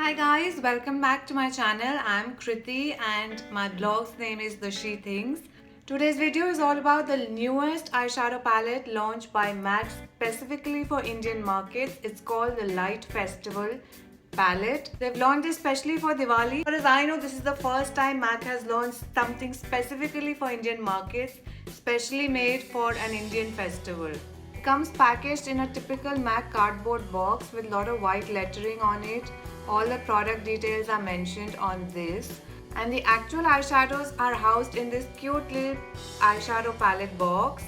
Hi guys, welcome back to my channel. I'm Kriti and my blog's name is The She Things. Today's video is all about the newest eyeshadow palette launched by MAC specifically for Indian markets. It's called the Light Festival palette. They've launched this specially for Diwali. As I know, this is the first time MAC has launched something specifically for Indian markets, specially made for an Indian festival. It comes packaged in a typical MAC cardboard box with a lot of white lettering on it. All the product details are mentioned on this, and the actual eyeshadows are housed in this cute little eyeshadow palette box.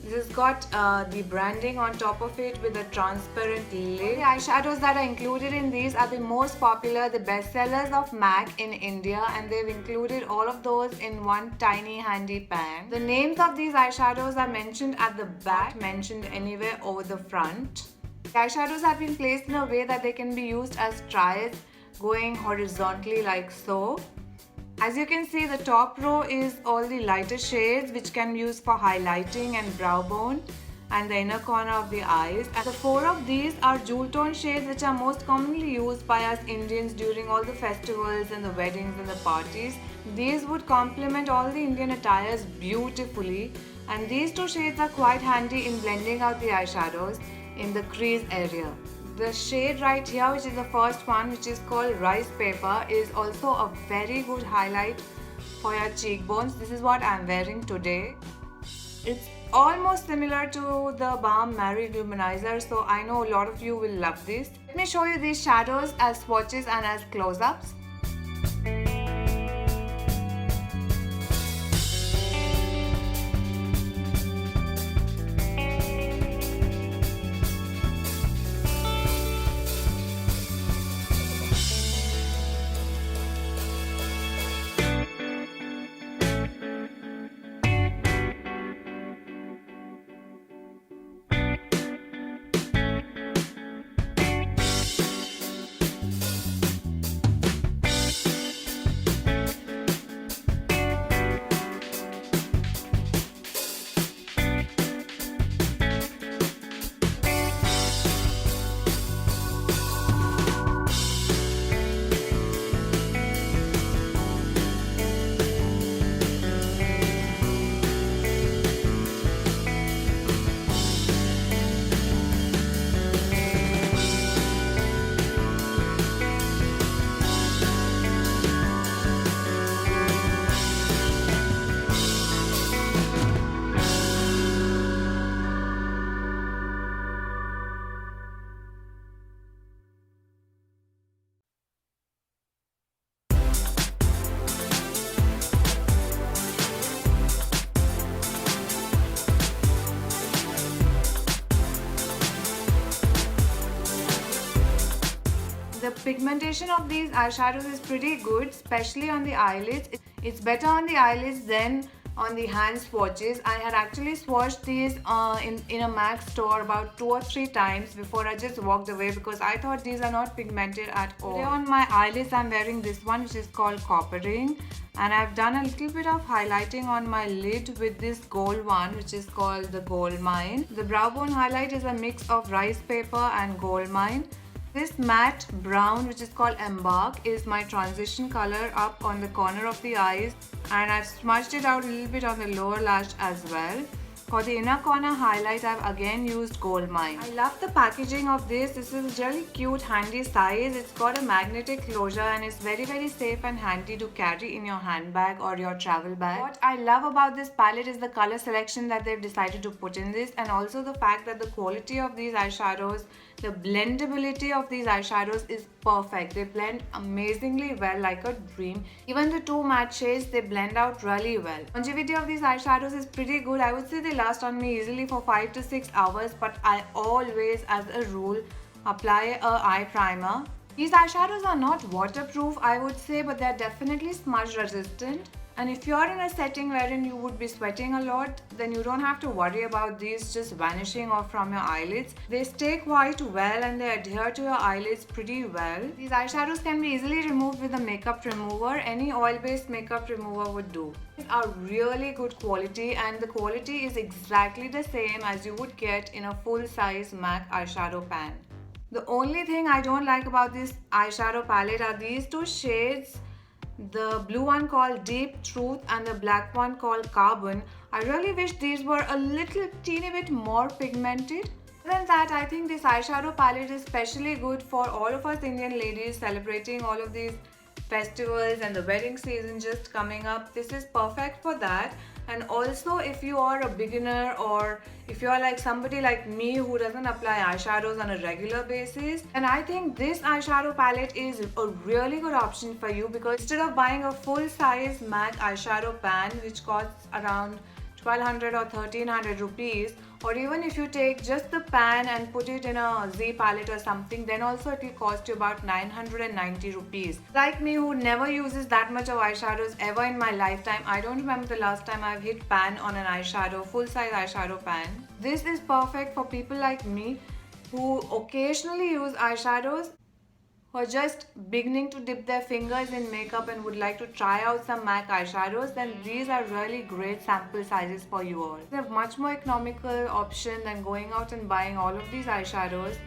This has got the branding on top of it with a transparent lid. The eyeshadows that are included in these are the most popular, the best sellers of MAC in India, and they've included all of those in one tiny handy pan. The names of these eyeshadows are mentioned at the back, mentioned anywhere over the front. The eyeshadows have been placed in a way that they can be used as tries, going horizontally like so. As you can see, the top row is all the lighter shades which can be used for highlighting and brow bone and the inner corner of the eyes. And the four of these are jewel tone shades which are most commonly used by us Indians during all the festivals and the weddings and the parties. These would complement all the Indian attires beautifully, and these two shades are quite handy in blending out the eyeshadows in the crease area. The shade right here, which is the first one, which is called Rice Paper, is also a very good highlight for your cheekbones. This is what I'm wearing today. It's almost similar to the Balm Marie Luminizer, so I know a lot of you will love this. Let me show you these shadows as swatches and as close-ups. The pigmentation of these eyeshadows is pretty good, especially on the eyelids. It's better on the eyelids than on the hand swatches. I had actually swatched these in a MAC store about 2 or 3 times before I just walked away because I thought these are not pigmented at all. Today on my eyelids I'm wearing this one, which is called Coppering, and I've done a little bit of highlighting on my lid with this gold one, which is called the Gold Mine. The brow bone highlight is a mix of Rice Paper and Gold Mine. This matte brown, which is called Embark, is my transition color up on the corner of the eyes, and I've smudged it out a little bit on the lower lash as well. For the inner corner highlight, I've again used Gold Mine. I love the packaging of this. This is a really cute, handy size. It's got a magnetic closure and it's very safe and handy to carry in your handbag or your travel bag. What I love about this palette is the color selection that they've decided to put in this, and also the fact that the quality of these eyeshadows, the blendability of these eyeshadows is perfect. They blend amazingly well, like a dream. Even the two matte shades, they blend out really well. Longevity of these eyeshadows is pretty good. I would say they last on me easily for 5 to 6 hours, but I always, as a rule, apply a eye primer. These eyeshadows are not waterproof, I would say, but they're definitely smudge resistant. And if you're in a setting wherein you would be sweating a lot, then you don't have to worry about these just vanishing off from your eyelids. They stay quite well and they adhere to your eyelids pretty well. These eyeshadows can be easily removed with a makeup remover. Any oil-based makeup remover would do. These are really good quality, and the quality is exactly the same as you would get in a full-size MAC eyeshadow pan. The only thing I don't like about this eyeshadow palette are these two shades. The blue one called Deep Truth and the black one called Carbon. I really wish these were a little teeny bit more pigmented. Other than that, I think this eyeshadow palette is especially good for all of us Indian ladies celebrating all of these festivals and the wedding season just coming up. This is perfect for that. And also, if you are a beginner or if you are like somebody like me who doesn't apply eyeshadows on a regular basis, and I think this eyeshadow palette is a really good option for you, because instead of buying a full size MAC eyeshadow pan which costs around 1200 or 1300 rupees, or even if you take just the pan and put it in a Z palette or something, then also it will cost you about 990 rupees. Like me, who never uses that much of eyeshadows ever in my lifetime, I don't remember the last time I've hit pan on an eyeshadow, full size eyeshadow pan. This is perfect for people like me who occasionally use eyeshadows, who are just beginning to dip their fingers in makeup and would like to try out some MAC eyeshadows. Then these are really great sample sizes for you all. They're a much more economical option than going out and buying all of these eyeshadows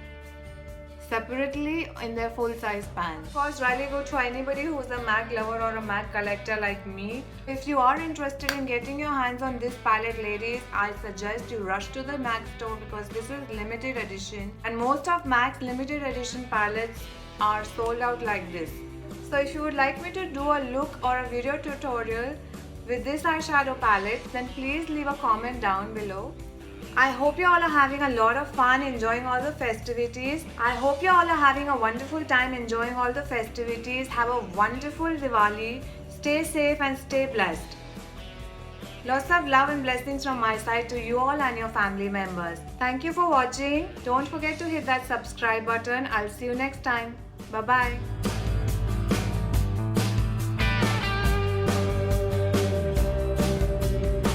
separately in their full size pans. Of course, really good for anybody who's a MAC lover or a MAC collector like me. If you are interested in getting your hands on this palette, ladies, I suggest you rush to the MAC store, because this is limited edition and most of MAC's limited edition palettes are sold out like this. So if you would like me to do a look or a video tutorial with this eyeshadow palette, then please leave a comment down below. I hope you all are having a lot of fun enjoying all the festivities. I hope you all are having a wonderful time enjoying all the festivities. Have a wonderful Diwali. Stay safe and stay blessed. Lots of love and blessings from my side to you all and your family members. Thank you for watching. Don't forget to hit that subscribe button. I'll see you next time. Bye bye.